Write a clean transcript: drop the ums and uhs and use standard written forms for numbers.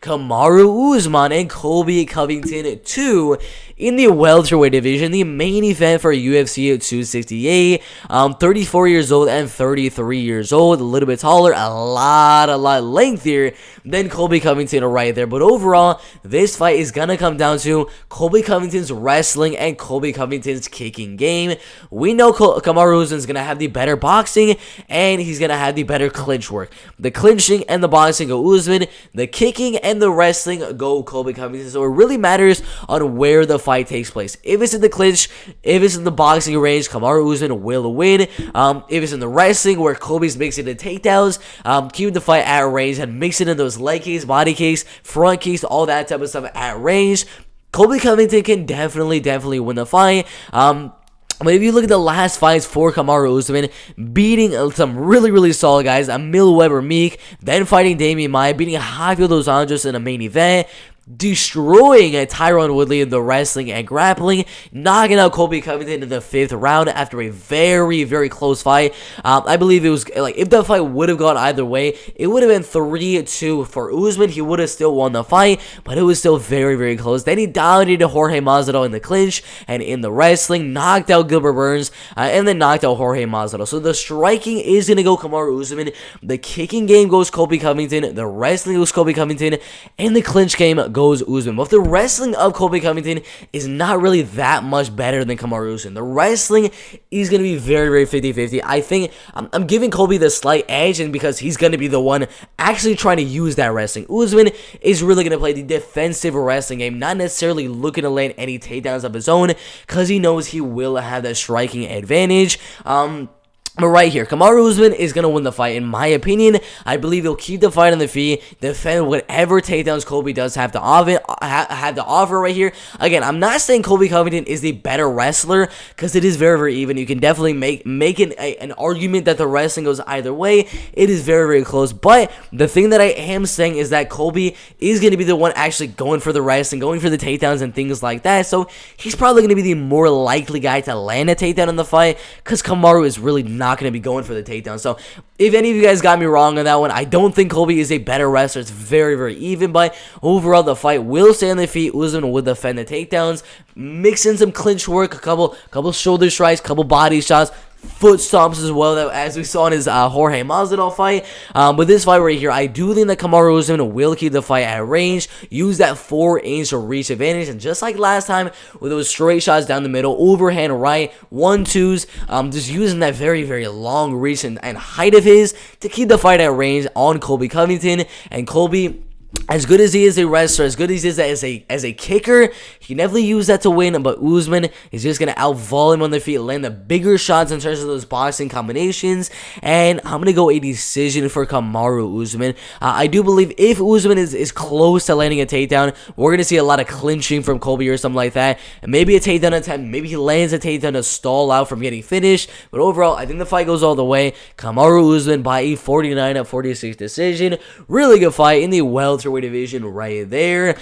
Kamaru Usman and Colby Covington 2 in the welterweight division, the main event for UFC 268. 34 years old and 33 years old, a little bit taller, a lot lengthier than Colby Covington right there. But overall, this fight is gonna come down to Colby Covington's wrestling and Colby Covington's kicking game. We know Kamaru Usman's gonna have the better boxing and he's gonna have the better clinch work. The clinching and the boxing go Usman, the kicking and the wrestling go Colby Covington. So it really matters on where the fight takes place. If it's in the clinch, if it's in the boxing range, Kamaru Usman will win. If it's in the wrestling where Colby's mixing the takedowns, keeping the fight at range and mixing in those leg kicks, body kicks, front kicks, all that type of stuff at range, Colby Covington can definitely win the fight. But if you look at the last fights for Kamaru Usman, beating some really solid guys, Emil Weber Meek, then fighting Damian Maia, beating Javier Dos Anjos in a main event, destroying Tyron Woodley in the wrestling and grappling, knocking out Colby Covington in the 5th round after a very close fight. I believe it was like if the fight would have gone either way, it would have been 3-2 for Usman. He would have still won the fight, but it was still very close. Then he dominated Jorge Masvidal in the clinch and in the wrestling, knocked out Gilbert Burns, and then knocked out Jorge Masvidal. So the striking is gonna go Kamaru Usman, the kicking game goes Colby Covington, the wrestling goes Colby Covington, and the clinch game goes Usman. But the wrestling of Colby Covington is not really that much better than Kamaru Usman. The wrestling is going to be very 50-50. I think I'm giving Colby the slight edge, and because he's going to be the one actually trying to use that wrestling. Usman is really going to play the defensive wrestling game, not necessarily looking to land any takedowns of his own, because he knows he will have that striking advantage. But right here, Kamaru Usman is going to win the fight, in my opinion. I believe he'll keep the fight on the feet, defend whatever takedowns Colby does have to offer right here. Again, I'm not saying Colby Covington is the better wrestler, because it is very even. You can definitely make an argument that the wrestling goes either way. It is very close. But the thing that I am saying is that Colby is going to be the one actually going for the wrestling, going for the takedowns and things like that. So he's probably going to be the more likely guy to land a takedown in the fight, because Kamaru is really not going to be going for the takedown. So if any of you guys got me wrong on that one, I don't think Colby is a better wrestler. It's very even, but overall the fight will stay on the feet. Usman will defend the takedowns, mix in some clinch work, a couple shoulder strikes, couple body shots, foot stomps as well, as we saw in his Jorge Masvidal fight. But this fight right here, I do think that Kamaru Usman will keep the fight at range, use that 4-inch reach advantage, and just like last time with those straight shots down the middle, overhand right, 1-2s, just using that very long reach and height of his to keep the fight at range on Colby Covington. And Colby, as good as he is a wrestler, as good as he is as a kicker, he can definitely use that to win. But Usman is just going to outvolley him on the feet, land the bigger shots in terms of those boxing combinations. And I'm going to go a decision for Kamaru Usman. I do believe if Usman is close to landing a takedown, we're going to see a lot of clinching from Colby or something like that. And maybe a takedown attempt. Maybe he lands a takedown to stall out from getting finished. But overall, I think the fight goes all the way. Kamaru Usman by a 49-46 decision. Really good fight in the welterweight division right there.